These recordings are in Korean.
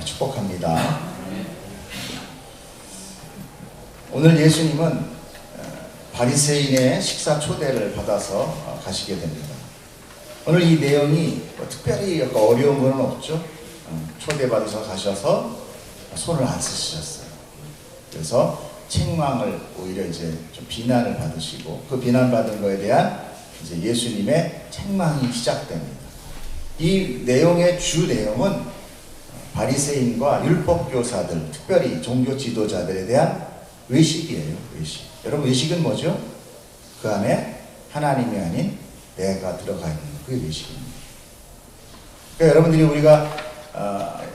축복합니다. 오늘 예수님은 바리새인의 식사 초대를 받아서 가시게 됩니다. 오늘 이 내용이 특별히 어려운 건 없죠. 초대받아서 가셔서 손을 안 쓰셨어요. 그래서 책망을 오히려 이제 좀 비난을 받으시고, 그 비난받은 거에 대한 이제 예수님의 책망이 시작됩니다. 이 내용의 주 내용은 바리새인과 율법교사들, 특별히 종교 지도자들에 대한 외식이에요. 외식. 여러분, 외식은 뭐죠? 그 안에 하나님이 아닌 내가 들어가 있는 그게 외식입니다. 그러니까 여러분들이 우리가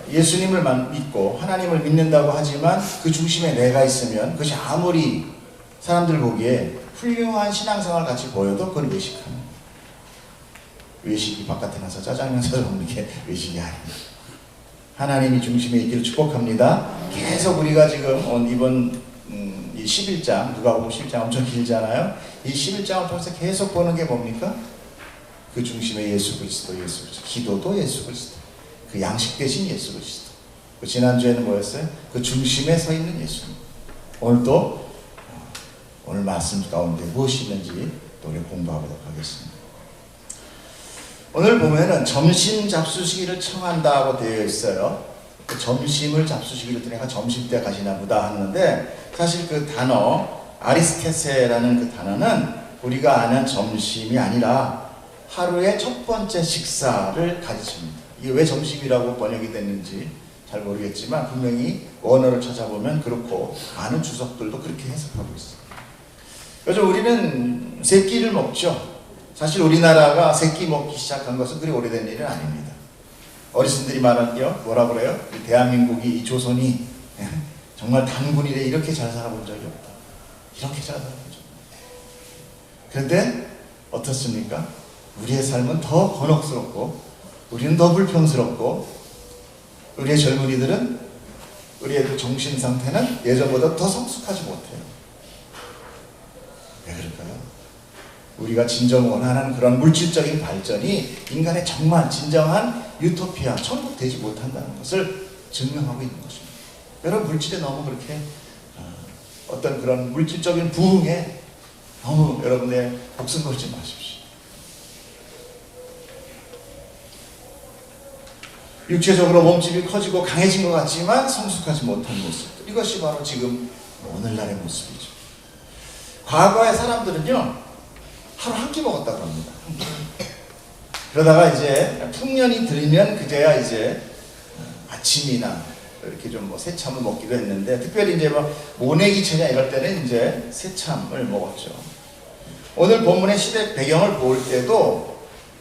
예수님을 믿고 하나님을 믿는다고 하지만 그 중심에 내가 있으면 그것이 아무리 사람들 보기에 훌륭한 신앙생활 같이 보여도 그건 외식합니다. 외식이 바깥에 나서 짜장면 사서 먹는 게 외식이 아닙니다. 하나님이 중심에 있기를 축복합니다. 계속 우리가 지금 이번 이 11장, 누가복음 11장 엄청 길잖아요. 이 11장을 통해서 계속 보는 게 뭡니까? 그 중심에 예수 그리스도, 예수 그리스도. 기도도 예수 그리스도. 그 양식 대신 예수 그리스도. 그 지난주에는 뭐였어요? 그 중심에 서 있는 예수님. 오늘도 오늘 말씀 가운데 무엇이 있는지 또 우리 공부하도록 하겠습니다. 오늘 보면은 점심 잡수시기를 청한다고 되어 있어요. 그 점심을 잡수시기를 내가 점심 때 가시나 보다 하는데, 사실 그 단어 아리스테세라는 그 단어는 우리가 아는 점심이 아니라 하루의 첫 번째 식사를 가르칩니다. 이게 왜 점심이라고 번역이 됐는지 잘 모르겠지만 분명히 원어를 찾아보면 그렇고, 많은 주석들도 그렇게 해석하고 있어요. 요즘 우리는 세 끼를 먹죠. 사실 우리나라가 세 끼 먹기 시작한 것은 그리 오래된 일은 아닙니다. 어르신들이 말하는요, 뭐라 그래요? 대한민국이, 이 조선이 정말 단군이래 이렇게 잘 살아본 적이 없다. 이렇게 잘 살아본 적이 없다. 그런데 어떻습니까? 우리의 삶은 더 곤혹스럽고, 우리는 더 불평스럽고, 우리의 젊은이들은, 우리의 그 정신 상태는 예전보다 더 성숙하지 못해요. 왜 그럴까요? 우리가 진정 원하는 그런 물질적인 발전이 인간의 정말 진정한 유토피아, 천국 되지 못한다는 것을 증명하고 있는 것입니다. 여러분, 물질에 너무 그렇게 어떤 그런 물질적인 부흥에 너무 여러분의 목숨 걸지 마십시오. 육체적으로 몸집이 커지고 강해진 것 같지만 성숙하지 못한 모습, 이것이 바로 지금 오늘날의 모습이죠. 과거의 사람들은요, 하루 한 끼 먹었다고 합니다. 그러다가 이제 풍년이 들면 그제야 이제 아침이나 이렇게 좀 새참을 먹기도 했는데, 특별히 이제 모내기 처냐 이럴 때는 이제 새참을 먹었죠. 오늘 본문의 시대 배경을 볼 때도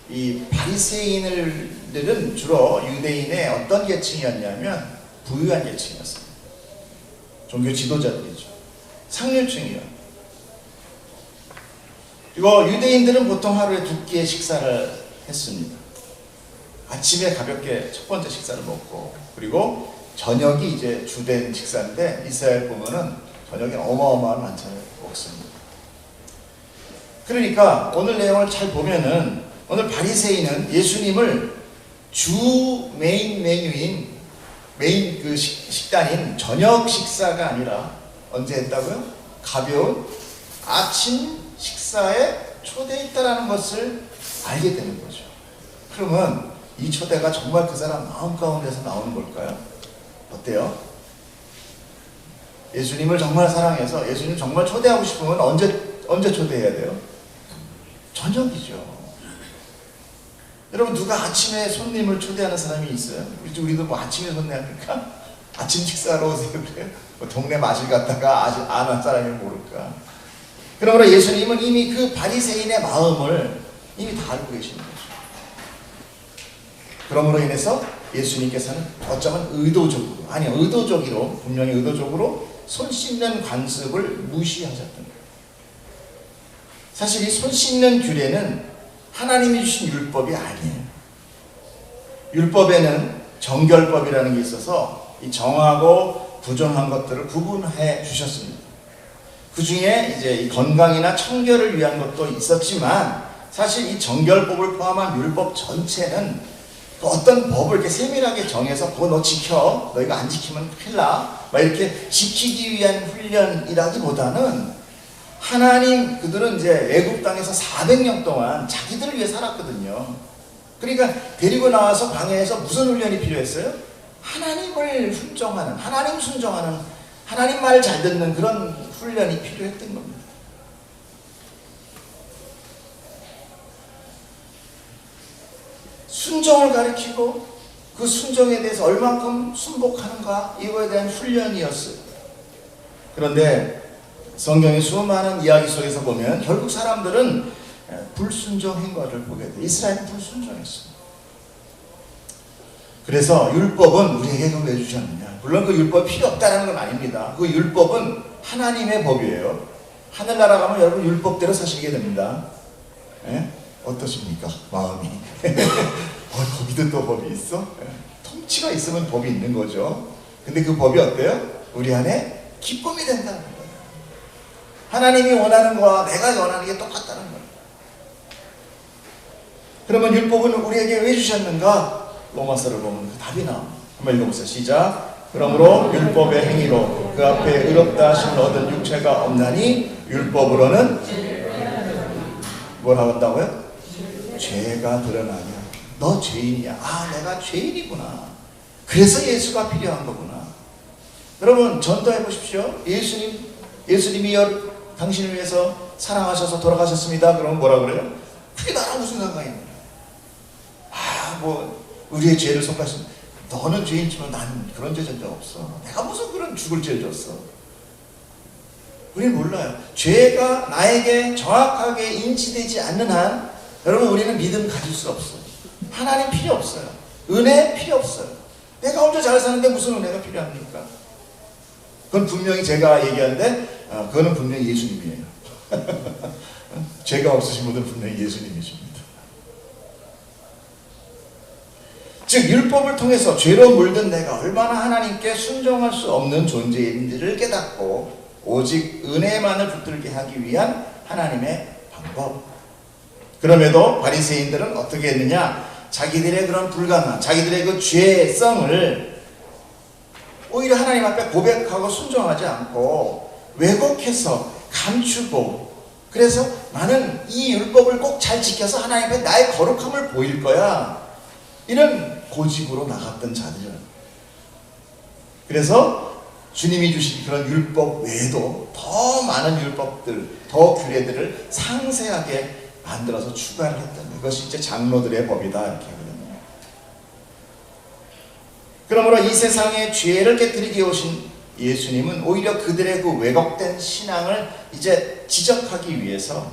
이 바리새인들은 주로 유대인의 어떤 계층이었냐면 부유한 계층이었습니다. 종교 지도자들이죠. 상류층이요. 그리고 유대인들은 보통 하루에 2끼의 식사를 했습니다. 아침에 가볍게 첫 번째 식사를 먹고, 그리고 저녁이 이제 주된 식사인데, 이스라엘 보면은 저녁에 어마어마한 만찬을 먹습니다. 그러니까 오늘 내용을 잘 보면은, 오늘 바리새인은 예수님을 주 메인 메뉴인, 메인 그 식단인 저녁 식사가 아니라 언제 했다고요? 가벼운 아침 식사에 초대했다라는 것을 알게 되는 거죠. 그러면 이 초대가 정말 그 사람 마음 가운데서 나오는 걸까요? 어때요? 예수님을 정말 사랑해서 예수님 정말 초대하고 싶으면 언제 초대해야 돼요? 저녁이죠. 여러분, 누가 아침에 손님을 초대하는 사람이 있어요? 우리도 뭐 아침에 손님합니까? 아침 식사로 오세요 그래요? 뭐 동네 마실 갔다가 아직 안 한 사람이 모를까? 그러므로 예수님은 이미 그 바리새인의 마음을 이미 다 알고 계시는 거죠. 그러므로 인해서 예수님께서는 어쩌면 의도적으로 분명히 의도적으로 손 씻는 관습을 무시하셨던 거예요. 사실 이 손 씻는 규례는 하나님이 주신 율법이 아니에요. 율법에는 정결법이라는 게 있어서 이 정하고 부정한 것들을 구분해 주셨습니다. 그 중에 이제 이 건강이나 청결을 위한 것도 있었지만 사실 이 정결법을 포함한 율법 전체는 그 어떤 법을 이렇게 세밀하게 정해서 그거 너 지켜, 너 이거 안 지키면 큰일 나, 막 이렇게 지키기 위한 훈련이라기보다는 하나님, 그들은 이제 애굽 땅에서 400년 동안 자기들을 위해 살았거든요. 그러니까 데리고 나와서 광야에서 무슨 훈련이 필요했어요? 하나님을 순종하는, 하나님 순종하는, 하나님 말 잘 듣는 그런 훈련이 필요했던 겁니다. 순종을 가리키고 그 순종에 대해서 얼만큼 순복하는가, 이거에 대한 훈련이었어요. 그런데 성경의 수많은 이야기 속에서 보면 결국 사람들은 불순종한 것을 보게 돼요. 이스라엘은 불순종했어요. 그래서 율법은 우리에게 왜 주셨느냐? 물론 그 율법이 필요 없다는 건 아닙니다. 그 율법은 하나님의 법이에요. 하늘나라 가면 여러분 율법대로 사시게 됩니다. 예? 어떠십니까? 마음이. 거기도 또 법이 있어? 통치가 있으면 법이 있는 거죠. 근데 그 법이 어때요? 우리 안에 기쁨이 된다는 거예요. 하나님이 원하는 거와 내가 원하는 게 똑같다는 거예요. 그러면 율법은 우리에게 왜 주셨는가? 로마서를 보면 그 답이 나옵니다. 한번 읽어보세요. 시작. 그러므로 율법의 행위로 그 앞에 의롭다 하심을 얻은 육체가 없나니 율법으로는 뭐라고 한다고요? 죄가 드러나냐. 너 죄인이야. 아, 내가 죄인이구나. 그래서 예수가 필요한 거구나. 여러분 전도해 보십시오. 예수님이 당신을 위해서 사랑하셔서 돌아가셨습니다. 그러면 뭐라 그래요? 그게 나랑 무슨 상관이 있냐. 아, 뭐 우리의 죄를 속하신, 너는 죄인지만 난 그런 죄 전적 없어. 내가 무슨 그런 죽을 죄를 줬어. 우리는 몰라요. 죄가 나에게 정확하게 인지되지 않는 한 여러분 우리는 믿음 가질 수 없어요. 하나님 필요 없어요. 은혜 필요 없어요. 내가 혼자 잘 사는데 무슨 은혜가 필요합니까? 그건 분명히 제가 얘기하는데 그거는 분명히 예수님이에요. 죄가 없으신 분들은 분명히 예수님이십니다. 즉 율법을 통해서 죄로 물든 내가 얼마나 하나님께 순종할 수 없는 존재인지를 깨닫고 오직 은혜만을 붙들게 하기 위한 하나님의 방법. 그럼에도 바리새인들은 어떻게 했느냐? 자기들의 그런 불가능, 자기들의 그 죄성을 오히려 하나님 앞에 고백하고 순종하지 않고 왜곡해서 감추고, 그래서 나는 이 율법을 꼭 잘 지켜서 하나님 앞에 나의 거룩함을 보일 거야, 이런 고집으로 나갔던 자들은. 그래서 주님이 주신 그런 율법 외에도 더 많은 율법들, 더 규례들을 상세하게 만들어서 추가를 했던 거예요. 이것이 이제 장로들의 법이다, 이렇게 하거든요. 그러므로 이 세상에 죄를 깨뜨리게 오신 예수님은 오히려 그들의 그 왜곡된 신앙을 이제 지적하기 위해서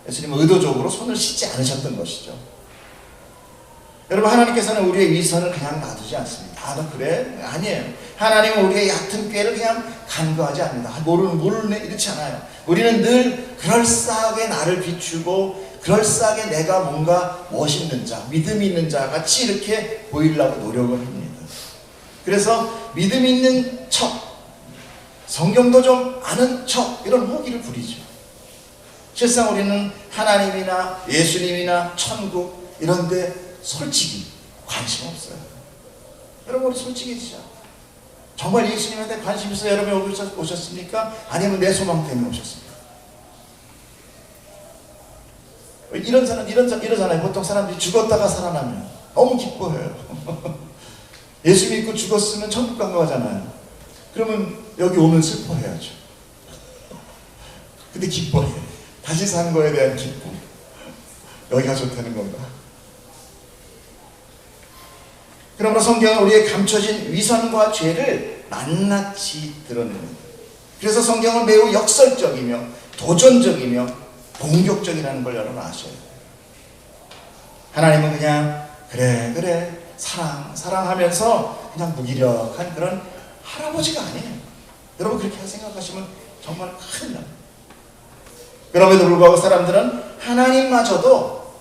예수님은 의도적으로 손을 씻지 않으셨던 것이죠. 여러분 하나님께서는 우리의 위선을 그냥 놔두지 않습니다. 아, 너 그래? 아니에요. 하나님은 우리의 얕은 꾀를 그냥 간과하지 않습니다. 모르네 이렇지 않아요. 우리는 늘 그럴싸하게 나를 비추고 그럴싸하게 내가 뭔가 멋있는 자, 믿음 있는 자 같이 이렇게 보이려고 노력을 합니다. 그래서 믿음 있는 척, 성경도 좀 아는 척, 이런 호기를 부리죠. 실상 우리는 하나님이나 예수님이나 천국 이런데 솔직히 관심 없어요. 여러분 우리 솔직해지자. 정말 예수님한테 관심 있어서 여러분 여기 오셨습니까? 아니면 내 소망 때문에 오셨습니까? 이러잖아요. 보통 사람들이 죽었다가 살아나면 너무 기뻐해요. 예수 믿고 죽었으면 천국 간 거잖아요. 그러면 여기 오면 슬퍼해야죠. 근데 기뻐해. 다시 산 거에 대한 기쁨. 여기가 좋다는 건가? 그러므로 성경은 우리의 감춰진 위선과 죄를 낱낱이 드러냅니다. 그래서 성경은 매우 역설적이며 도전적이며 공격적이라는 걸 여러분 아셔야 돼요. 하나님은 그냥 그래 사랑하면서 그냥 무기력한 그런 할아버지가 아니에요. 여러분 그렇게 생각하시면 정말 큰일 납니다. 그럼에도 불구하고 사람들은 하나님마저도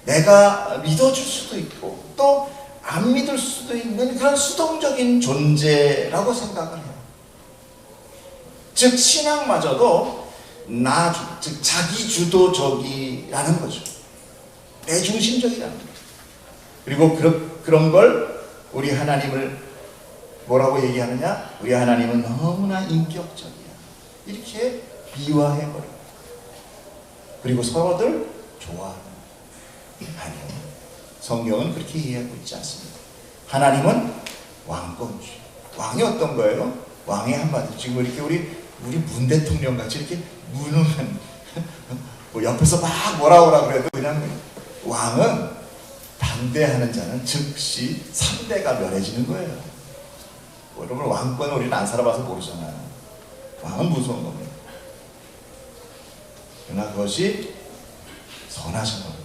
내가 믿어줄 수도 있고 또 안 믿을 수도 있는 그런 수동적인 존재라고 생각을 해요. 즉 신앙마저도 즉 자기주도적이라는 거죠. 내중심적이라는 거죠. 그리고 그런 걸 우리 하나님을 뭐라고 얘기하느냐? 우리 하나님은 너무나 인격적이야. 이렇게 비화해버려요. 그리고 서로들 좋아하는. 아니요. 성경은 그렇게 이해하고 있지 않습니다. 하나님은 왕권주의. 왕이 어떤 거예요? 왕의 한마디. 지금 이렇게 우리 문 대통령 같이 이렇게 무능한 뭐 옆에서 막 뭐라 오라 그래도 그냥 왕은 반대하는 자는 즉시 3대가 멸해지는 거예요. 여러분 왕권은 우리는 안 살아봐서 모르잖아요. 왕은 무서운 겁니다. 그러나 그것이 선하신 겁니다.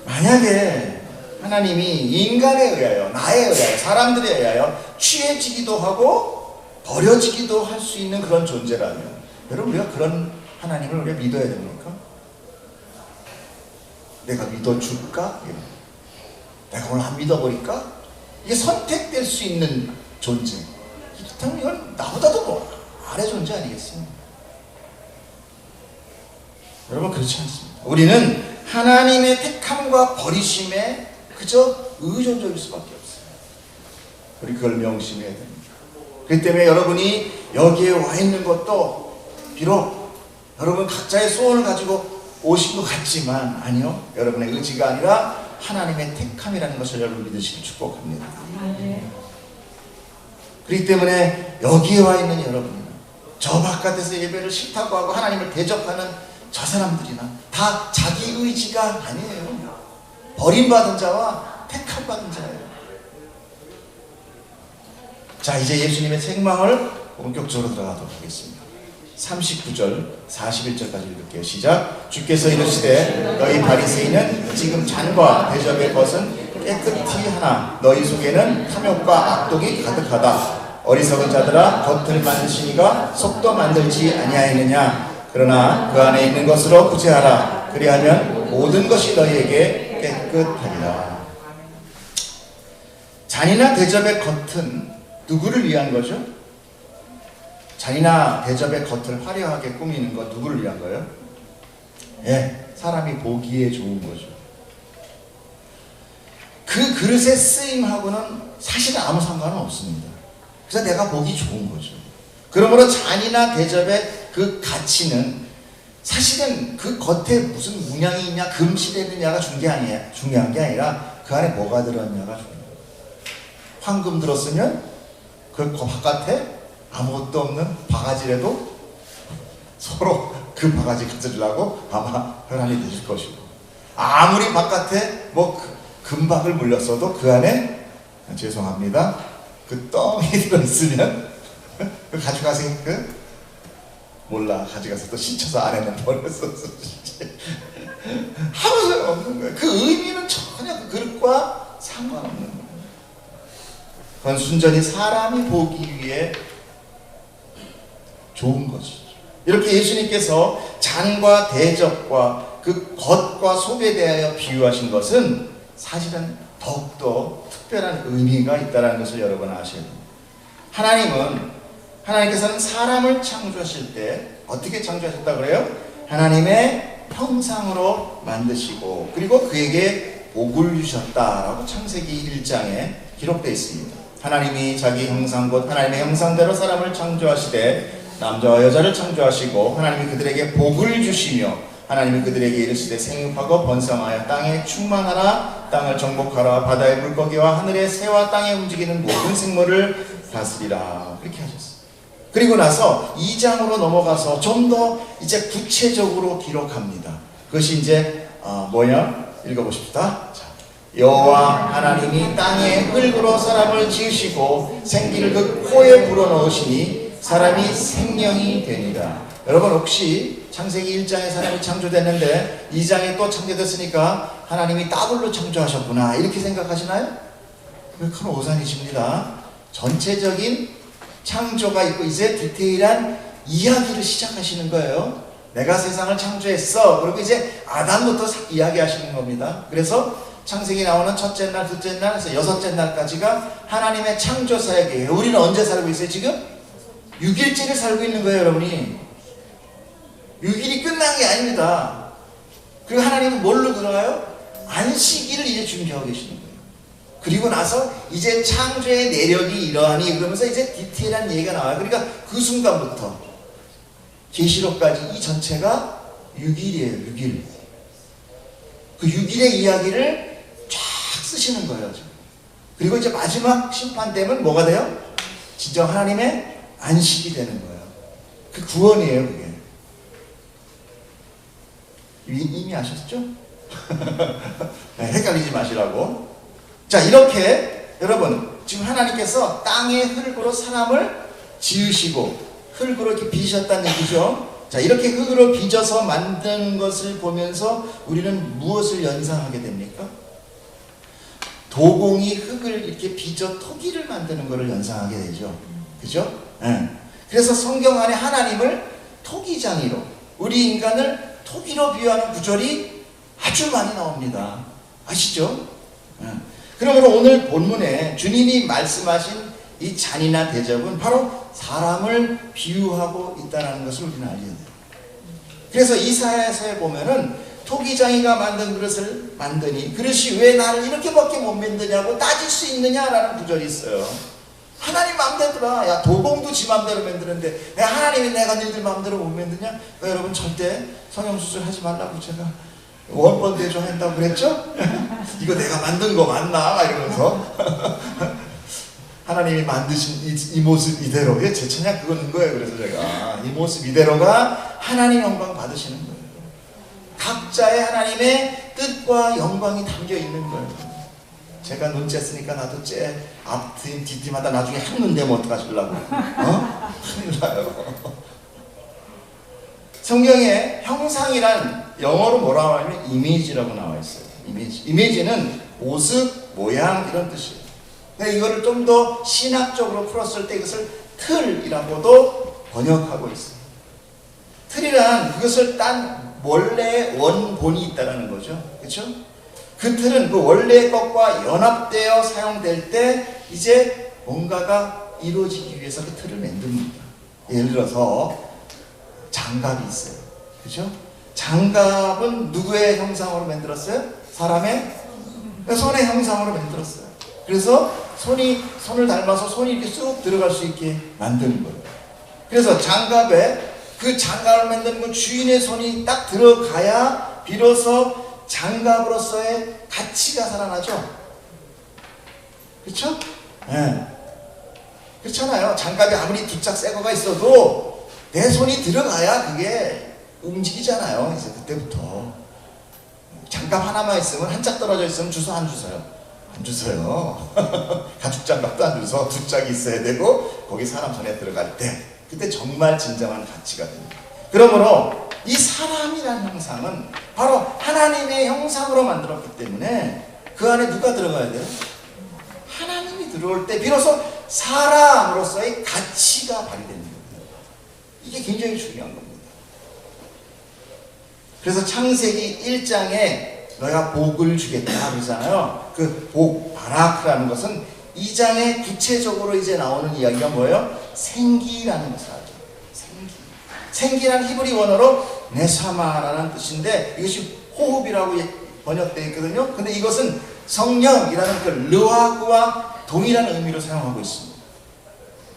만약에 하나님이 인간에 의하여, 나에 의하여, 사람들에 의하여 취해지기도 하고 버려지기도 할 수 있는 그런 존재라면 여러분 우리가 그런 하나님을 우리가 믿어야 됩니까? 내가 믿어줄까? 내가 오늘 안 믿어버릴까? 이게 선택될 수 있는 존재. 그렇다면 이건 나보다도 뭐 아래 존재 아니겠습니까? 여러분 그렇지 않습니다. 우리는 하나님의 택함과 버리심에 그저 의존적일 수밖에 없어요. 우리 그걸 명심해야 됩니다. 그렇기 때문에 여러분이 여기에 와 있는 것도 비록 여러분 각자의 소원을 가지고 오신 것 같지만 아니요. 여러분의 의지가 아니라 하나님의 택함이라는 것을 여러분 믿으시길 축복합니다. 그렇기 때문에 여기에 와 있는 여러분이나 저 바깥에서 예배를 싫다고 하고 하나님을 대적하는 저 사람들이나 다 자기 의지가 아니에요. 버림받은 자와 택함받은 자예요. 자, 이제 예수님의 생망을 본격적으로 들어가도록 하겠습니다. 39절, 41절까지 읽을게요. 시작. 주께서 이르시되 너희 바리새인은 지금 잔과 대접의 것은 깨끗이 하나 너희 속에는 탐욕과 악독이 가득하다. 어리석은 자들아 겉을 만드시니가 속도 만들지 아니하였느냐. 그러나 그 안에 있는 것으로 구제하라. 그리하면 모든 것이 너희에게 깨끗하리라. 잔이나 대접의 겉은 누구를 위한 거죠? 잔이나 대접의 겉을 화려하게 꾸미는 것 누구를 위한 거예요? 예, 사람이 보기에 좋은 거죠. 그 그릇의 쓰임하고는 사실은 아무 상관은 없습니다. 그래서 내가 보기 좋은 거죠. 그러므로 잔이나 대접의 그 가치는 사실은 그 겉에 무슨 문양이 있냐, 금실했느냐가 중요한 게 아니라 그 안에 뭐가 들었냐가 중요해요. 황금 들었으면 그 바깥에 아무것도 없는 바가지라도 서로 그 바가지 가져주려고 아마 혈안이 되실 것이고, 아무리 바깥에 뭐 금박을 물렸어도 그 안에 죄송합니다 그 똥이 들어있으면 그 가져가세요. 몰라, 가져가서 또 씻혀서 안에는 버렸었어. 아무 소용없는 거예요. 그 의미는 전혀 그 그릇과 상관없는 거예요. 그건 순전히 사람이 보기 위해 좋은 것이죠. 이렇게 예수님께서 잔과 대접과 그 겉과 속에 대하여 비유하신 것은 사실은 더욱더 특별한 의미가 있다는 것을 여러분 아셔야 됩니다. 하나님께서는 사람을 창조하실 때 어떻게 창조하셨다고 그래요? 하나님의 형상으로 만드시고 그리고 그에게 복을 주셨다라고 창세기 1장에 기록되어 있습니다. 하나님이 자기 형상 곧 하나님의 형상대로 사람을 창조하시되 남자와 여자를 창조하시고 하나님이 그들에게 복을 주시며 하나님이 그들에게 이르시되 생육하고 번성하여 땅에 충만하라. 땅을 정복하라. 바다의 물고기와 하늘의 새와 땅에 움직이는 모든 생물을 다스리라. 그렇게 하셨어요. 그리고 나서 2장으로 넘어가서 좀 더 이제 구체적으로 기록합니다. 그것이 이제 읽어보십시다. 자, 여호와 하나님이 땅에 흙으로 사람을 지으시고 생기를 그 코에 불어넣으시니 사람이 생명이 되니라. 여러분 혹시 창세기 1장에 사람이 창조됐는데 2장에 또 창조됐으니까 하나님이 더블로 창조하셨구나 이렇게 생각하시나요? 큰 오산이십니다. 전체적인 창조가 있고 이제 디테일한 이야기를 시작하시는 거예요. 내가 세상을 창조했어. 그리고 이제 아담부터 이야기하시는 겁니다. 그래서 창세기 나오는 첫째 날, 둘째 날에서 여섯째 날까지가 하나님의 창조 사역이에요. 우리는 언제 살고 있어요? 지금 6일째를 살고 있는 거예요, 여러분이. 6일이 끝난 게 아닙니다. 그리고 하나님은 뭘로 들어가요? 안식일을 이제 준비하고 계시는 거예요. 그리고 나서 이제 창조의 내력이 이러하니 그러면서 이제 디테일한 얘기가 나와요. 그러니까 그 순간부터 계시록까지 이 전체가 6일이에요. 6일. 그 6일의 이야기를 쫙 쓰시는 거예요. 지금. 그리고 이제 마지막 심판 때면 뭐가 돼요? 진정 하나님의 안식이 되는 거예요. 그 구원이에요. 그게. 이미 아셨죠? 네, 헷갈리지 마시라고. 자, 이렇게 여러분 지금 하나님께서 땅의 흙으로 사람을 지으시고 흙으로 이렇게 빚으셨다는 얘기죠. 자, 이렇게 흙으로 빚어서 만든 것을 보면서 우리는 무엇을 연상하게 됩니까? 도공이 흙을 이렇게 빚어 토기를 만드는 것을 연상하게 되죠. 그죠? 네. 그래서 성경 안에 하나님을 토기장이로, 우리 인간을 토기로 비유하는 구절이 아주 많이 나옵니다. 아시죠? 네. 그러므로 오늘 본문에 주님이 말씀하신 이 잔이나 대접은 바로 사람을 비유하고 있다는 것을 우리는 알게 돼요. 그래서 이사야서에 보면은 토기장이가 만든 그릇을 만드니 그릇이 왜 나를 이렇게밖에 못 만드냐고 따질 수 있느냐라는 구절이 있어요. 하나님 마음대로라. 야, 도공도 지 마음대로 만드는데 야, 하나님이 내가 너희들 마음대로 못 만드냐? 여러분 절대 성형수술 하지 말라고 제가 원본 대조한다고 그랬죠? 이거 내가 만든 거 맞나? 이러면서 하나님이 만드신 이 모습 이대로, 제 찬양 그거는 거예요. 그래서 제가 이 모습 이대로가 하나님 영광 받으시는 거예요. 각자의 하나님의 뜻과 영광이 담겨 있는 거예요. 제가 눈 쬐으니까 나도 쬐, 앞팀 뒷팀마다 나중에 한눈 되면 어떡하실라고? 큰일 나요. 성경에 형상이란 영어로 뭐라고 하냐면 이미지라고 나와 있어요. 이미지는 모습, 모양 이런 뜻이에요. 근데 이거를 좀 더 신학적으로 풀었을 때 이것을 틀이라고도 번역하고 있어요. 틀이란 그것을 딴 원래 원본이 있다는 거죠. 그렇죠? 그 틀은 그 원래의 것과 연합되어 사용될 때 이제 뭔가가 이루어지기 위해서 그 틀을 만듭니다. 예를 들어서 장갑이 있어요. 그렇죠? 장갑은 누구의 형상으로 만들었어요? 사람의 손의 형상으로 만들었어요. 그래서 손을 닮아서 손이 이렇게 쑥 들어갈 수 있게 만드는 거예요. 그래서 장갑에 그 장갑을 만드는 건 주인의 손이 딱 들어가야 비로소 장갑으로서의 가치가 살아나죠. 그렇죠? 네. 그렇잖아요. 장갑이 아무리 두 짝 새 거가 있어도 내 손이 들어가야 그게 움직이잖아요. 이제 그때부터 장갑 하나만 있으면 한 짝 떨어져 있으면 주소 안 주세요. 안 주세요. 가죽 장갑도 안 주서 두 짝이 있어야 되고 거기 사람 손에 들어갈 때 그때 정말 진정한 가치가 됩니다. 그러므로 이 사람이라는 형상은 바로 하나님의 형상으로 만들었기 때문에 그 안에 누가 들어가야 돼요? 하나님이 들어올 때 비로소 사람으로서의 가치가 발휘되는 거예요. 이게 굉장히 중요한 겁니다. 그래서 창세기 1장에 너희가 복을 주겠다 그러잖아요. 그 복, 바라크라는 것은 2장에 구체적으로 이제 나오는 이야기가 뭐예요? 생기라는 것을 하죠. 생기란 히브리 원어로 네사마라는 뜻인데 이것이 호흡이라고 번역되어 있거든요. 근데 이것은 성령이라는 그 르와그와 동일한 의미로 사용하고 있습니다.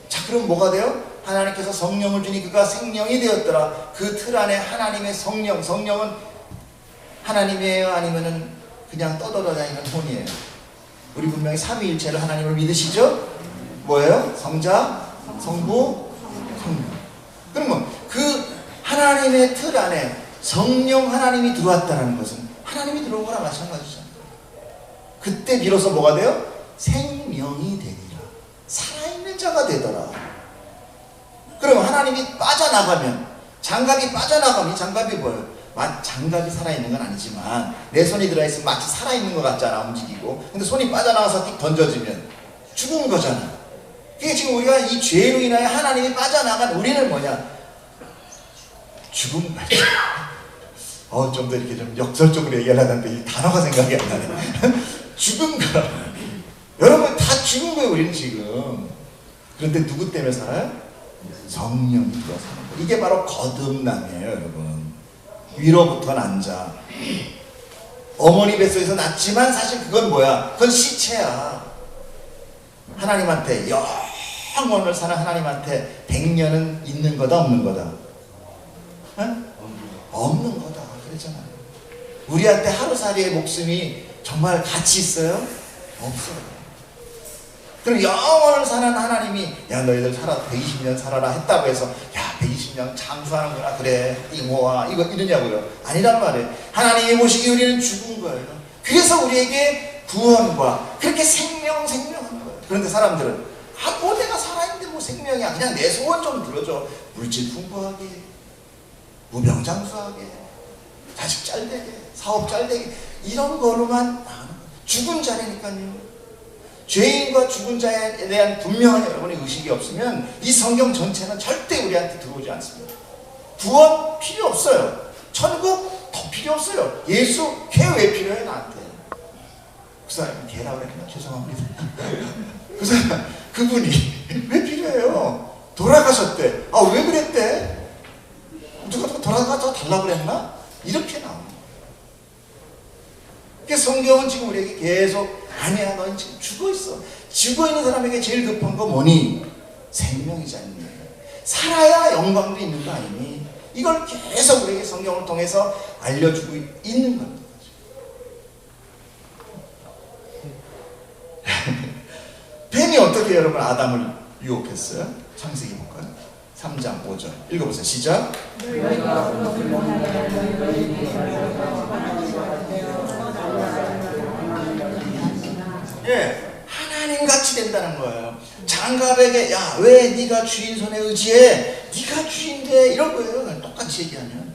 자, 그럼 뭐가 돼요? 하나님께서 성령을 주니 그가 생명이 되었더라. 그 틀 안에 하나님의 성령은 하나님이에요? 아니면은 그냥 떠돌아다니는 혼이에요? 우리 분명히 삼위일체를 하나님을 믿으시죠? 뭐예요? 성자, 성부, 성령. 그러면 그 하나님의 틀 안에 성령 하나님이 들어왔다는 것은 하나님이 들어온 거랑 마찬가지잖아요. 그때 비로소 뭐가 돼요? 생명이 되니라. 살아있는 자가 되더라. 그럼 하나님이 빠져나가면, 장갑이 빠져나가면, 이 장갑이 뭐예요? 장갑이 살아있는 건 아니지만 내 손이 들어있으면 마치 살아있는 것 같잖아, 움직이고. 근데 손이 빠져나가서 띡 던져지면 죽은 거잖아. 그게 지금 우리가 이 죄로 인하여 하나님이 빠져나간 우리는 뭐냐? 죽음 말이죠. 좀 더 이렇게 좀 역설적으로 얘기하려는데 이 단어가 생각이 안 나네. 죽음과 여러분 다 죽은 거예요 우리는 지금. 그런데 누구 때문에 살아요? 성령이 들어 사는 거예요. 이게 바로 거듭남이에요 여러분. 위로부터 난 자. 어머니 뱃속에서 났지만 사실 그건 뭐야? 그건 시체야. 하나님한테 영원을 사는 하나님한테 100년은 있는 거다 없는 거다? 어? 없는 거다 그랬잖아요. 우리한테 하루살이의 목숨이 정말 가치 있어요? 없어요. 그럼 영원을 사는 하나님이 야 너희들 살아 120년 살아라 했다고 해서 야 120년 장수하는구나 그래 이모와 이거 이러냐고요? 아니란 말이에요. 하나님이 보시기에 우리는 죽은 거예요. 그래서 우리에게 구원과 그렇게 생명한 거예요. 그런데 사람들은 뭐 내가 살아있는데 뭐 생명이야 그냥 내 소원 좀 들어줘. 물질 풍부하게 무병장수하게 자식 잘되게 사업 잘되게 이런 거로만 죽은 자리니까요. 죄인과 죽은 자에 대한 분명한 여러분의 의식이 없으면 이 성경 전체는 절대 우리한테 들어오지 않습니다. 구원 필요 없어요. 천국 더 필요 없어요. 예수 걔 왜 필요해 나한테? 그 사람 걔라고 그랬나? 죄송합니다. 그 사람 그분이 왜 필요해요? 돌아가셨대. 아 왜 그랬대? 누가 돌아가서 달라고 그랬나? 이렇게 나옵니다. 그러니까 성경은 지금 우리에게 계속 아니야 너는 지금 죽어있어. 죽어있는 사람에게 제일 급한 거 뭐니? 생명이지 않니? 살아야 영광도 있는 거 아니니? 이걸 계속 우리에게 성경을 통해서 알려주고 있는 겁니다. 뱀이 어떻게 여러분 아담을 유혹했어요? 창세기 볼까요? 3장 5절 읽어보세요. 시작. 예, 하나님같이 된다는 거예요. 장갑에게 야 왜 네가 주인 손에 의지해? 네가 주인데 이런 거예요. 똑같이 얘기하면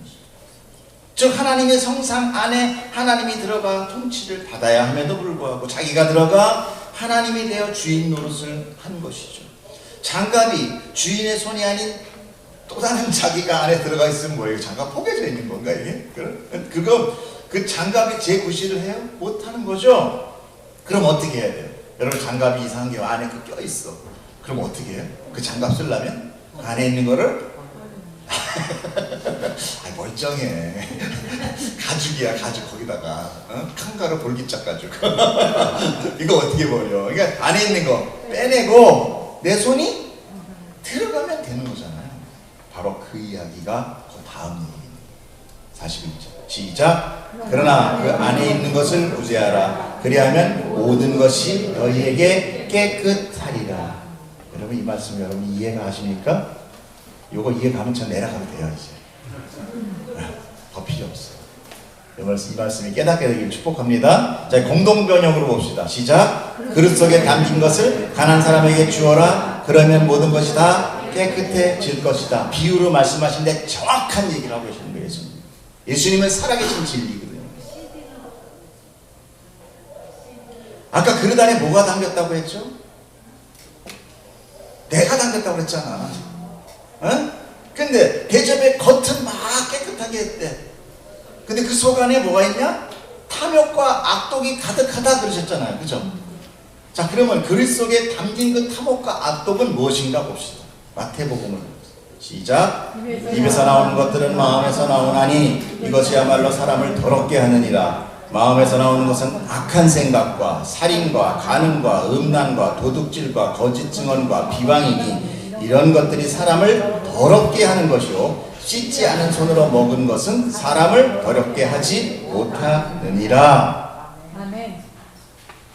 즉 하나님의 성상 안에 하나님이 들어가 통치를 받아야 함에도 불구하고 자기가 들어가 하나님이 되어 주인 노릇을 한 것이죠. 장갑이 주인의 손이 아닌 또 다른 자기가 안에 들어가 있으면 뭐예요? 장갑 포개져 있는 건가 이게? 그거 그 장갑이 재구시를 해요? 못하는 거죠. 그럼 어떻게 해야 돼요? 여러분 장갑이 이상한 게 안에 그 껴있어. 그럼 어떻게 해요? 그 장갑 쓰려면 안에 있는 거를 아 멀쩡해. 가죽이야 가죽 거기다가 칸가루 볼기짝 가죽. 이거 어떻게 버려? 그러니까 안에 있는 거 빼내고 내 손이 들어가면 되는 거잖아요. 바로 그 이야기가 그 다음 얘기입니다. 41절 시작. 그러나 그 안에 있는 것을 구제하라. 그리하면 모든 것이 너희에게 깨끗하리라. 여러분 이 말씀 여러분 이해가 하십니까? 요거 이해가면 전 내려가면 돼요 이제. 더 필요 없어요. 이 말씀이 깨닫게 되길 축복합니다. 자 공동 번역으로 봅시다. 시작. 그릇 속에 담긴 것을 가난한 사람에게 주어라. 그러면 모든 것이 다 깨끗해질 것이다. 비유로 말씀하신데 정확한 얘기를 하고 계시는 거예요. 예수님은 살아계신 진리거든요. 아까 그릇 안에 뭐가 담겼다고 했죠? 내가 담겼다고 그랬잖아. 근데 대접의 겉은 막 깨끗하게 했대. 근데 그 속 안에 뭐가 있냐? 탐욕과 악독이 가득하다 그러셨잖아요. 그죠? 자 그러면 그릇 속에 담긴 그 탐욕과 악독은 무엇인가 봅시다. 마태복음을 시작. 입에서 나오는 것들은 마음에서 나오나니 이것이야말로 사람을 더럽게 하느니라. 마음에서 나오는 것은 악한 생각과 살인과 간음과 음란과 도둑질과 거짓 증언과 비방이니 이런 것들이 사람을 더럽게 하는 것이요 씻지 않은 손으로 먹은 것은 사람을 더럽게 하지 못하느니라. 아멘.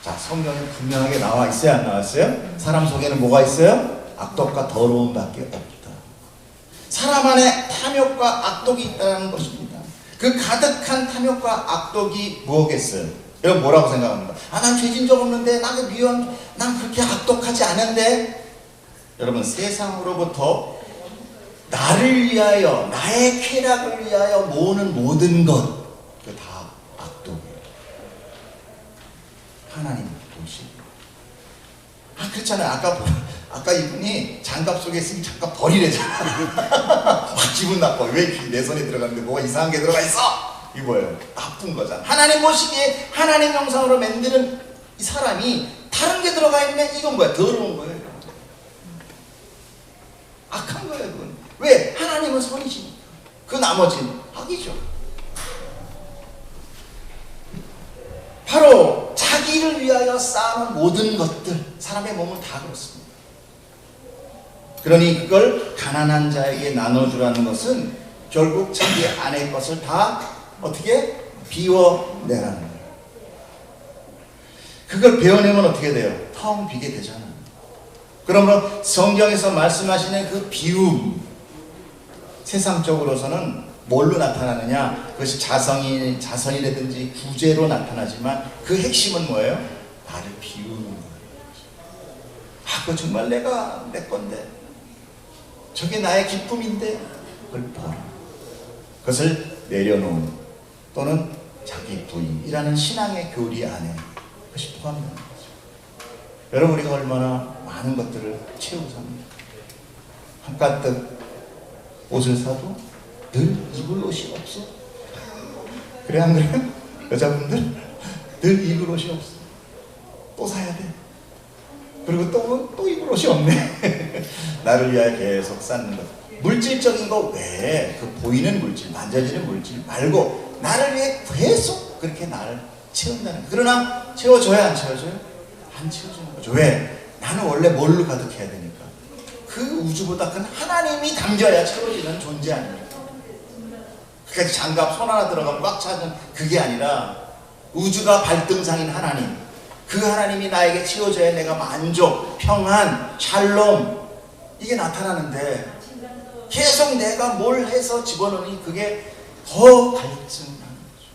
자 성경에 분명하게 나와 있어요 안 나왔어요? 사람 속에는 뭐가 있어요? 악독과 더러움밖에 없다. 사람 안에 탐욕과 악독이 있다는 것입니다. 그 가득한 탐욕과 악독이 뭐겠어요? 여러분 뭐라고 생각합니까? 아, 난 죄진 적 없는데, 난 미워한, 난 그렇게 악독하지 않은데. 여러분 세상으로부터 나를 위하여, 나의 쾌락을 위하여 모으는 모든 것, 그 다 악독이에요. 하나님 도시. 아, 그렇잖아요. 아까 이분이 장갑 속에 있으면 장갑 버리래잖아. 막 기분 나빠. 왜 내 손에 들어갔는데 뭐가 이상한 게 들어가 있어? 이 뭐예요? 나쁜 거잖아. 하나님 보시기에 하나님 형상으로 만드는 이 사람이 다른 게 들어가 있네? 이건 뭐야? 더러운 거예요. 악한 거예요, 그건. 왜? 하나님은 선이시니까. 그 나머지는 악이죠. 바로 자기를 위하여 쌓아놓은 모든 것들, 사람의 몸은 다 그렇습니다. 그러니 그걸 가난한 자에게 나눠주라는 것은 결국 자기 안의 것을 다 어떻게 비워내라는 거예요. 그걸 베어내면 어떻게 돼요? 텅 비게 되잖아요. 그러므로 성경에서 말씀하시는 그 비움, 세상적으로서는 뭘로 나타나느냐? 그것이 자선이라든지 구제로 나타나지만 그 핵심은 뭐예요? 나를 비우는 거예요. 아, 그거 정말 내 건데, 저게 나의 기쁨인데, 그걸 버려. 그것을 내려놓은 또는 자기 부인이라는 신앙의 교리 안에 그것이 포함되는 거죠. 여러분, 우리가 얼마나 많은 것들을 채우고 삽니다. 한가득 옷을 사도 늘 입을 옷이 없어. 그래, 안 그래요? 여자분들 늘 입을 옷이 없어. 또 사야 돼. 그리고 또 입을 옷이 없네. 나를 위하여 계속 쌓는 것. 물질적인 거 외에 그 보이는 물질, 만져지는 물질 말고 나를 위해 계속 그렇게 나를 채운다는 거예요. 그러나 채워줘요, 안 채워줘요? 안 채워주는 거죠. 왜? 나는 원래 뭘로 가득해야 되니까. 그 우주보다 큰 하나님이 담겨야 채워지는 존재 아닙니까? 그러니까 장갑 손 하나 들어가면 꽉 차는 그게 아니라 우주가 발등상인 하나님, 그 하나님이 나에게 채워줘야 내가 만족, 평안, 샬롬 이게 나타나는데 계속 내가 뭘 해서 집어넣으니 그게 더 갈증나는 거죠.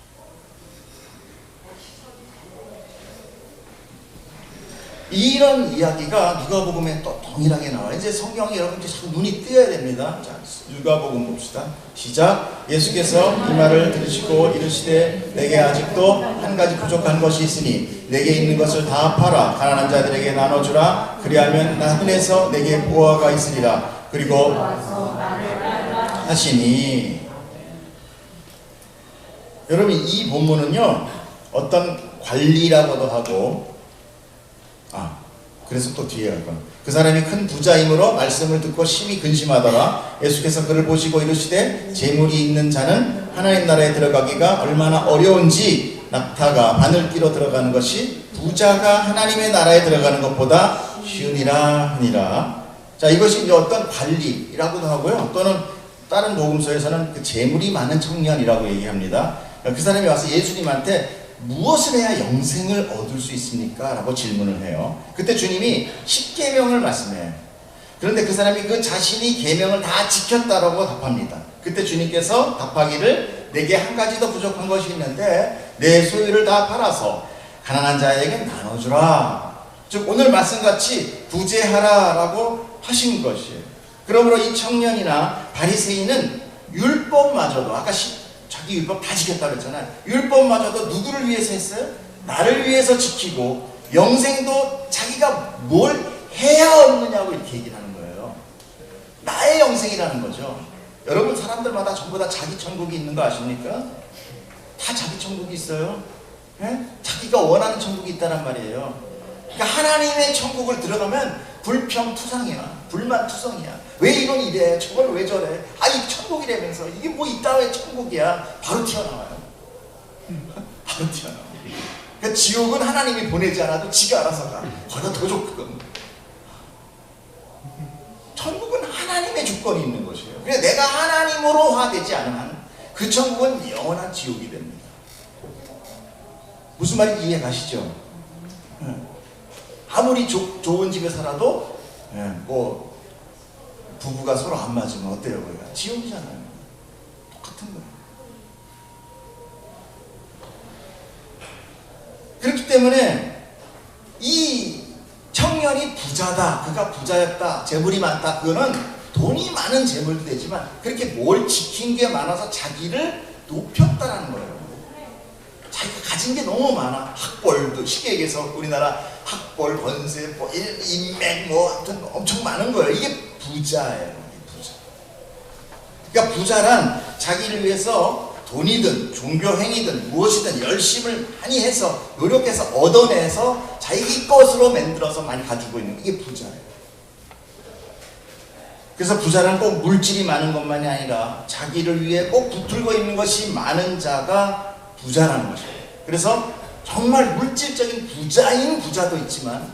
이런 이야기가 누가복음에 또 동일하게 나와요. 이제 성경이 여러분 이제 참 눈이 뜨여야 됩니다. 자, 누가복음 봅시다. 시작. 예수께서 이 말을 들으시고 이르시되 내게 아직도 한 가지 부족한 것이 있으니 내게 있는 것을 다 팔아 가난한 자들에게 나눠주라. 그리하면 나흔에서 내게 보화가 있으리라. 그리고 하시니, 여러분 이 본문은요 어떤 관리라고도 하고, 그래서 또 뒤에 할 거야. 그 사람이 큰 부자이므로 말씀을 듣고 심히 근심하더라. 예수께서 그를 보시고 이르시되 재물이 있는 자는 하나님 나라에 들어가기가 얼마나 어려운지 낙타가 바늘기로 들어가는 것이 부자가 하나님의 나라에 들어가는 것보다 쉬우니라 하니라. 자, 이것이 이제 어떤 관리라고도 하고요. 또는 다른 복음서에서는 그 재물이 많은 청년이라고 얘기합니다. 그 사람이 와서 예수님한테 무엇을 해야 영생을 얻을 수 있습니까? 라고 질문을 해요. 그때 주님이 10계명을 말씀해요. 그런데 그 사람이 그 자신이 계명을 다 지켰다라고 답합니다. 그때 주님께서 답하기를 내게 한 가지 더 부족한 것이 있는데 내 소유를 다 팔아서 가난한 자에게 나눠주라. 즉 오늘 말씀같이 구제하라 라고 하신 것이에요. 그러므로 이 청년이나 바리새인은 율법마저도 아까 자기 율법 다 지켰다고 했잖아요. 율법마저도 누구를 위해서 했어요? 나를 위해서 지키고 영생도 자기가 뭘 해야 얻느냐고 이렇게 얘기를 하는 거예요. 나의 영생이라는 거죠. 여러분 사람들마다 전부 다 자기 천국이 있는 거 아십니까? 다 자기 천국이 있어요. 네? 자기가 원하는 천국이 있다는 말이에요. 그러니까 하나님의 천국을 들어가면 불평투성이야. 불만투성이야. 왜 이건 이래? 저걸 왜 저래? 이 천국이라면서 이게 뭐 이따위의 천국이야. 바로 튀어나와요. 바로 튀어나와. 그러니까 지옥은 하나님이 보내지 않아도 지가 알아서 가. 거기가 더 좋거든. 천국은 하나님의 주권이 있는 것이에요. 그래서 내가 하나님으로 화되지 않은 한 그 천국은 영원한 지옥이 됩니다. 무슨 말인지 이해 가시죠? 아무리 좋은 집에 살아도 뭐 부부가 서로 안 맞으면 어때요? 거기가 지옥이잖아요. 똑같은 거예요. 그렇기 때문에 이 청년이 부자다, 그가 부자였다, 재물이 많다, 그거는 돈이 많은 재물도 되지만 그렇게 뭘 지킨 게 많아서 자기를 높였다라는 거예요. 자기가 가진 게 너무 많아. 학벌도 쉽게 얘기해서 우리나라 학벌, 권세, 뭐 인맥, 뭐 하여튼 엄청 많은 거예요. 이게 부자예요. 부자. 그러니까 부자란 자기를 위해서 돈이든 종교 행위든 무엇이든 열심을 많이 해서 노력해서 얻어내서 자기 것으로 만들어서 많이 가지고 있는 이게 부자예요. 그래서 부자는 꼭 물질이 많은 것만이 아니라 자기를 위해 꼭 붙들고 있는 것이 많은 자가 부자라는 것이에요. 그래서 정말 물질적인 부자인 부자도 있지만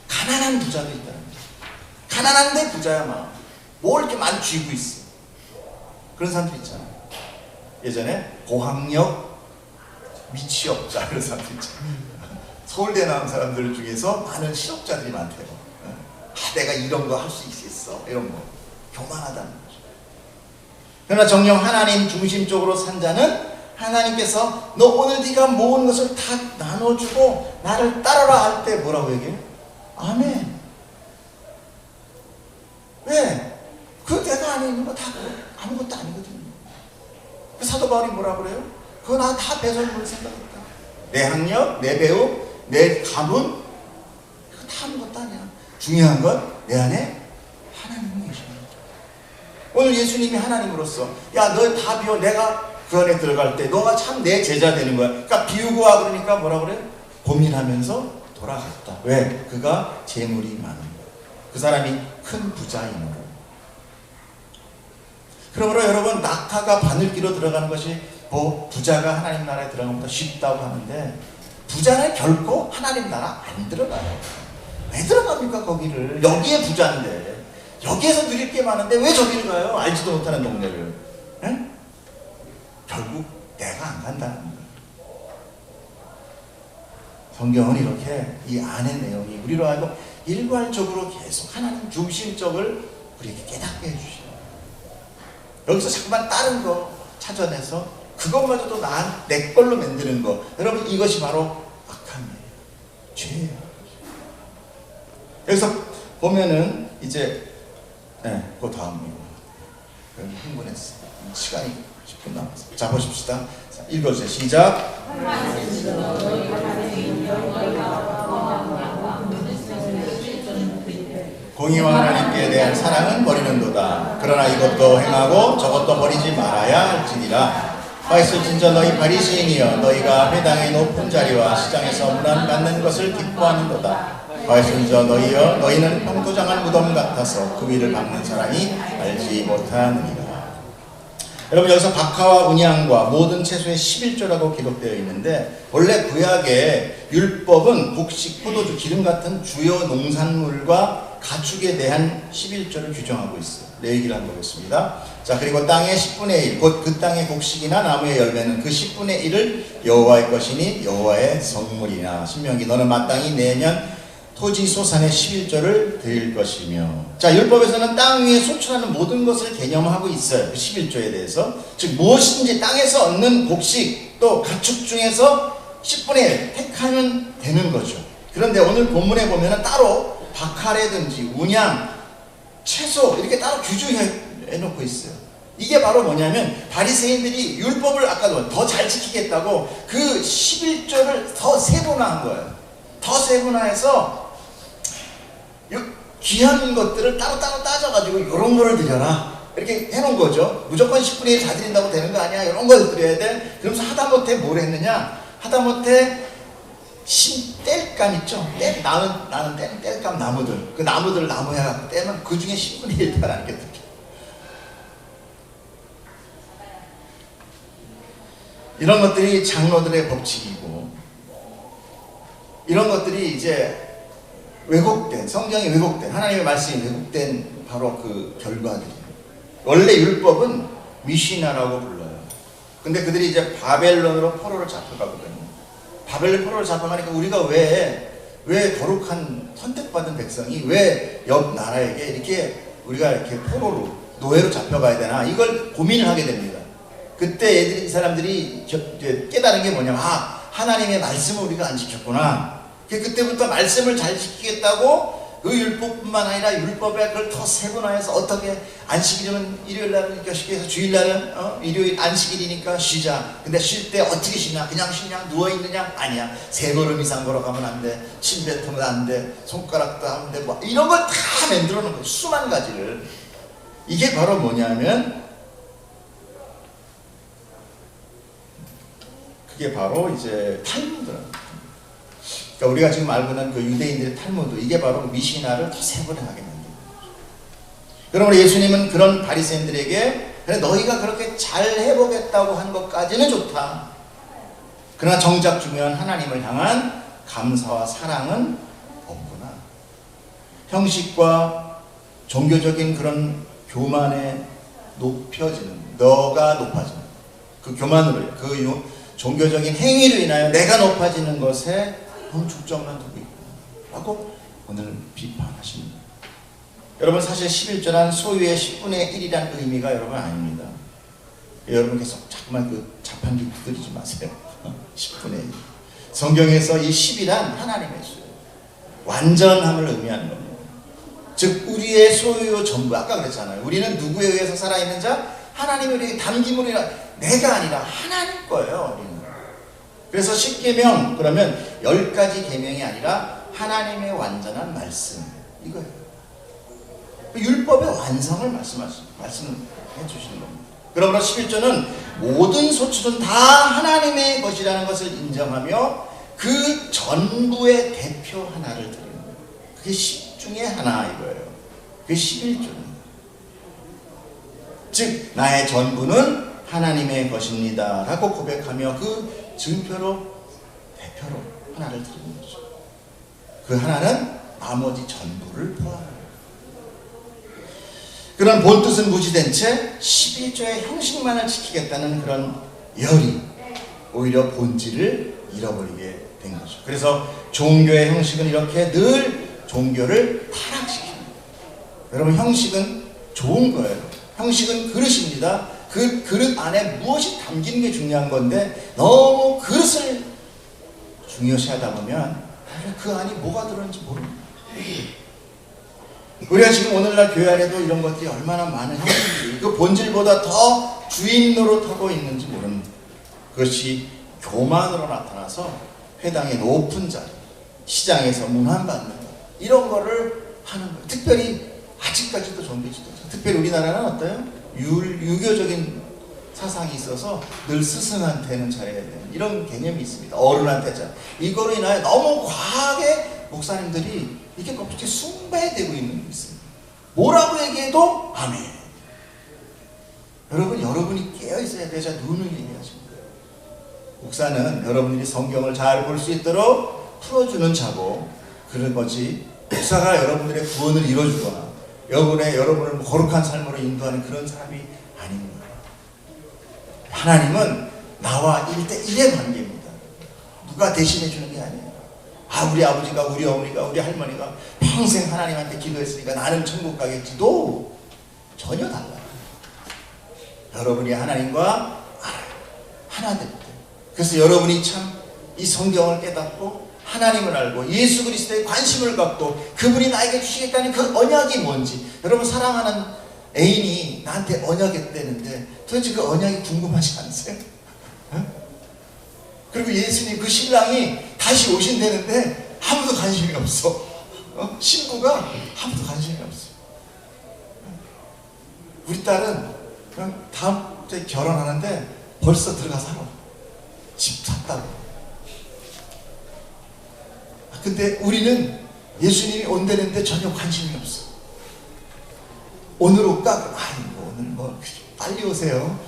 가난한 부자도 있다는 거예요. 가난한데 부자야 막. 뭘 이렇게 많이 쥐고 있어. 그런 사람들 있잖아요. 예전에 고학력 미취업자 그런 사람들 있잖아요. 서울대 나온 사람들 중에서 많은 실업자들이 많대요. 내가 이런 거 할 수 있겠어. 이런 거. 교만하다는 거죠. 그러나 정녕 하나님 중심적으로 산 자는 하나님께서 너 오늘 네가 모은 것을 다 나눠주고 나를 따르라 할 때 뭐라고 얘기해요? 아멘. 왜? 그 내가 안에 있는 거 다 아무것도 아니거든요. 사도 바울이 뭐라 그래요? 그거 나 다 배설물 생각했다. 내 학력, 내 배움, 내 가문 그거 다 아무것도 아니야. 중요한 건 내 안에 하나님이 계십니다. 오늘 예수님이 하나님으로서 야 너 다 비워 내가 그 안에 들어갈 때 너가 참 내 제자 되는 거야. 그러니까 비우고 와 그러니까 뭐라 그래? 고민하면서 돌아갔다. 왜? 그가 재물이 많은 거야. 그 사람이 큰 부자이므로. 그러므로 여러분 낙타가 바늘기로 들어가는 것이 뭐 부자가 하나님 나라에 들어가는 것보다 쉽다고 하는데 부자는 결코 하나님 나라 안 들어가요. 왜 들어갑니까 거기를? 여기에 부자인데 여기에서 누릴 게 많은데 왜 저기를 가요? 알지도 못하는 동네를. 에? 결국 내가 안 간다는 거예요. 성경은 이렇게 이 안의 내용이 우리로 하여금 일괄적으로 계속 하나님 중심적을 우리에게 깨닫게 해주셔요. 여기서 자꾸만 다른 거 찾아내서 그것마저도 내 걸로 만드는 거. 여러분 이것이 바로 악함이에요. 죄예요. 여기서 보면은 이제 그 다음이고 흥분했어. 시간이 10분 남았어. 자 보십시다. 읽어주세요. 시작. 공의와 하나님께 대한 사랑은 버리는도다. 그러나 이것도 행하고 저것도 버리지 말아야 할지니라. 화있을 진저 너희 바리새인이여 너희가 회당의 높은 자리와 시장에서 문안 받는 것을 기뻐하는도다. 화있을진저 너희여 너희는 평토장한 무덤 같아서 그 위를 밟는 사람이 알지 못하느니라. 여러분 여기서 박하와 운양과 모든 채소의 11조라고 기록되어 있는데 원래 구약의 율법은 곡식, 포도주, 기름 같은 주요 농산물과 가축에 대한 11조를 규정하고 있어요. 레위기를 한번 보겠습니다. 자 그리고 땅의 10분의 1 곧 그 땅의 곡식이나 나무의 열매는 그 10분의 1을 여호와의 것이니 여호와의 성물이나. 신명기 너는 마땅히 내년 토지 소산의 11조를 드릴 것이며. 자 율법에서는 땅 위에 소출하는 모든 것을 개념하고 있어요. 그 11조에 대해서. 즉 무엇인지 땅에서 얻는 곡식 또 가축 중에서 10분의 1 택하면 되는 거죠. 그런데 오늘 본문에 보면은 따로 박하라든지 운양, 채소 이렇게 따로 규정해 놓고 있어요. 이게 바로 뭐냐면 바리새인들이 율법을 아까도 더 잘 지키겠다고 그 11조를 더 세분화한 거예요. 더 세분화해서 귀한 것들을 따로따로 따져가지고 이런 거를 드려라 이렇게 해놓은 거죠. 무조건 10분의 1 다 드린다고 되는 거 아니야. 이런 걸 드려야 돼. 그러면서 하다못해 뭘 했느냐. 하다못해 뗄감 있죠. 나는 뗄감 나무들. 그 나무들을 나무에 갖고 떼면 그 중에 10분의 1 다 나게 드려. 이런 것들이 장로들의 법칙이고 이런 것들이 이제 왜곡된, 성경이 왜곡된, 하나님의 말씀이 왜곡된 바로 그 결과들이에요. 원래 율법은 미시나라고 불러요. 근데 그들이 이제 바벨론으로 포로를 잡혀가거든요. 바벨론 포로를 잡혀가니까 우리가 왜 거룩한 선택받은 백성이 왜 옆 나라에게 이렇게 우리가 이렇게 포로로 노예로 잡혀가야 되나 이걸 고민을 하게 됩니다. 그때 이 사람들이 깨달은 게 뭐냐면 하나님의 말씀을 우리가 안 지켰구나. 그때부터 말씀을 잘 지키겠다고 그 율법뿐만 아니라 율법에 그걸 더 세분화해서 어떻게 안식일이면 일요일 날은 교식에서 주일날은 일요일 안식일이니까 쉬자. 근데 쉴 때 어떻게 쉬냐? 그냥 쉬냐? 누워 있느냐? 아니야. 3걸음 이상 걸어가면 안 돼. 침 뱉으면 안 돼. 손가락도 안 돼. 뭐 이런 걸 다 만들어 놓은 거예요. 수만 가지를. 이게 바로 뭐냐면 그게 바로 이제 탈무드라는. 그러니까 우리가 지금 알고 있는 그 유대인들의 탈무드, 이게 바로 미시나를 더 세분하게 만든 거죠. 그러므로 예수님은 그런 바리새인들에게 그래 너희가 그렇게 잘 해보겠다고 한 것까지는 좋다. 그러나 정작 중요한 하나님을 향한 감사와 사랑은 없구나. 형식과 종교적인 그런 교만에 높여지는, 너가 높아지는 그 교만으로, 그 종교적인 행위로 인하여 내가 높아지는 것에 너무 중점만 두고 있고 라고 오늘 비판하십니다. 여러분 사실 11조란 소유의 10분의 1이라는 의미가 여러분 아닙니다. 여러분 계속 자꾸만 그 자판기 두드리지 마세요. 10분의 1. 성경에서 이 10이란 하나님의 수, 완전함을 의미하는 겁니다. 즉 우리의 소유 전부, 아까 그랬잖아요. 우리는 누구에 의해서 살아있는 자? 하나님의 우리에게 담김으로 인하, 내가 아니라 하나님 거예요. 우리는. 그래서 10계명 그러면 10가지 계명이 아니라 하나님의 완전한 말씀, 이거예요. 율법의 완성을 말씀해 주시는 겁니다. 그러므로 11조는 모든 소출은 다 하나님의 것이라는 것을 인정하며 그 전부의 대표 하나를 드리는 거예요. 그게 10 중에 하나 이거예요. 그게 11조입니다. 즉 나의 전부는 하나님의 것입니다 라고 고백하며 그 증표로, 대표로 하나를 드리는 거죠. 그 하나는 나머지 전부를 포함합니다. 그런 본뜻은 무시된 채 11조의 형식만을 지키겠다는 그런 열이 오히려 본질을 잃어버리게 된 거죠. 그래서 종교의 형식은 이렇게 늘 종교를 타락시킵니다. 여러분 형식은 좋은 거예요. 형식은 그릇입니다. 그 그릇 안에 무엇이 담기는 게 중요한 건데 너무 그릇을 중요시하다 보면 그 안이 뭐가 들어있는지 모릅니다. 우리가 지금 오늘날 교회 안에도 이런 것들이 얼마나 많은 형식들이 그 본질보다 더 주인 노릇하고 있는지 모릅니다. 그것이 교만으로 나타나서 회당의 높은 자리, 시장에서 문안받는 것, 이런 거를 하는 거예요. 특별히 아직까지도 종교지도, 특별히 우리나라는 어때요? 유교적인 사상이 있어서 늘 스승한테는 잘해야 되는 이런 개념이 있습니다. 어른한테 잘. 이거로 인하여 너무 과하게 목사님들이 이렇게 그렇게 숭배되고 있는 게 있습니다. 뭐라고 얘기해도 아멘. 여러분이 깨어있어야 되자 눈을 얘기하십니다. 목사는 여러분들이 성경을 잘 볼 수 있도록 풀어주는 자고 그런 거지, 목사가 여러분들의 구원을 이뤄주거나 여러분을 거룩한 삶으로 인도하는 그런 사람이 아닙니다. 하나님은 나와 1대1의 관계입니다. 누가 대신해 주는 게 아니에요. 우리 아버지가, 우리 어머니가, 우리 할머니가 평생 하나님한테 기도했으니까 나는 천국 가겠지도 전혀 달라요. 여러분이 하나님과 하나 될 때, 그래서 여러분이 참 이 성경을 깨닫고 하나님을 알고 예수 그리스도에 관심을 갖고 그분이 나에게 주시겠다는 그 언약이 뭔지, 여러분 사랑하는 애인이 나한테 언약했다는데 도대체 그 언약이 궁금하지 않으세요? 그리고 예수님 그 신랑이 다시 오신다는데 아무도 관심이 없어. 신부가 아무도 관심이 없어. 우리 딸은 그냥 다음 주에 결혼하는데 벌써 들어가 살아. 집 샀다고. 근데 우리는 예수님이 온다는데 전혀 관심이 없어. 오늘 올까? 오늘 빨리 오세요.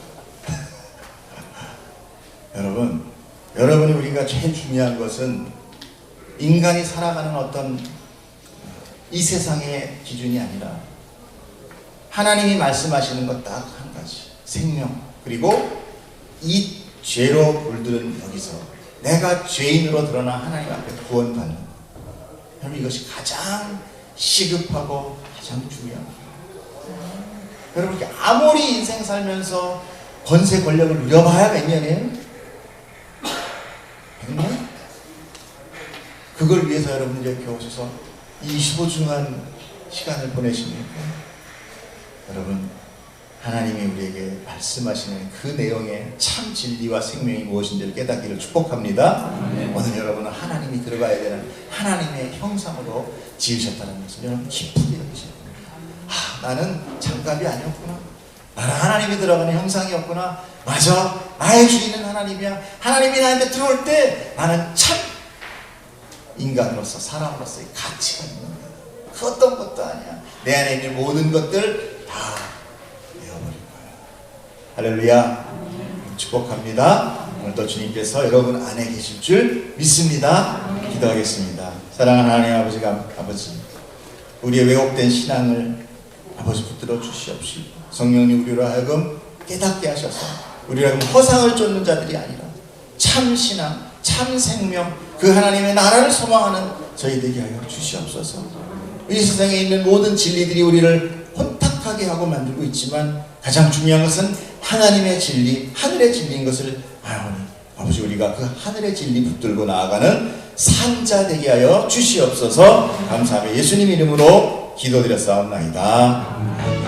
여러분이 우리가 제일 중요한 것은 인간이 살아가는 어떤 이 세상의 기준이 아니라 하나님이 말씀하시는 것 딱 한 가지, 생명, 그리고 이 죄로 물들은 여기서 내가 죄인으로 드러나 하나님 앞에 구원받는 것. 여러분 이것이 가장 시급하고 가장 중요한 거예요. 여러분 아무리 인생 살면서 권세 권력을 누려봐야 몇 년이에요? 100년? 그걸 위해서 여러분들이 이렇게 오셔서 이 소중한 시간을 보내십니까? 여러분, 하나님이 우리에게 말씀하시는 그 내용의 참 진리와 생명이 무엇인지를 깨닫기를 축복합니다. 오늘 여러분은 하나님이 들어가야 되는 하나님의 형상으로 지으셨다는 것을 여러분 기쁘게 여기셔야 됩니다. 나는 장갑이 아니었구나. 나는 하나님이 들어가는 형상이었구나. 맞아, 나의 주인은 하나님이야. 하나님이 나한테 들어올 때 나는 참 인간으로서, 사람으로서의 가치가 있는 거야. 그 어떤 것도 아니야. 내 안에 있는 모든 것들 다 내어버릴 거야. 할렐루야. 축복합니다. 오늘도 주님께서 여러분 안에 계실 줄 믿습니다. 기도하겠습니다. 사랑하는 하나님 아버지, 우리의 왜곡된 신앙을 아버지 붙들어 주시옵시고, 성령님 우리로 하여금 깨닫게 하셔서 우리로 하여금 허상을 쫓는 자들이 아니라 참 신앙, 참 생명, 그 하나님의 나라를 소망하는 저희 되게 하여 주시옵소서. 이 세상에 있는 모든 진리들이 우리를 혼탁하게 하고 만들고 있지만 가장 중요한 것은 하나님의 진리, 하늘의 진리인 것을 아오니 아버지, 우리가 그 하늘의 진리 붙들고 나아가는 산자 되게 하여 주시옵소서. 감사하며 예수님 이름으로 기도드렸사옵나이다.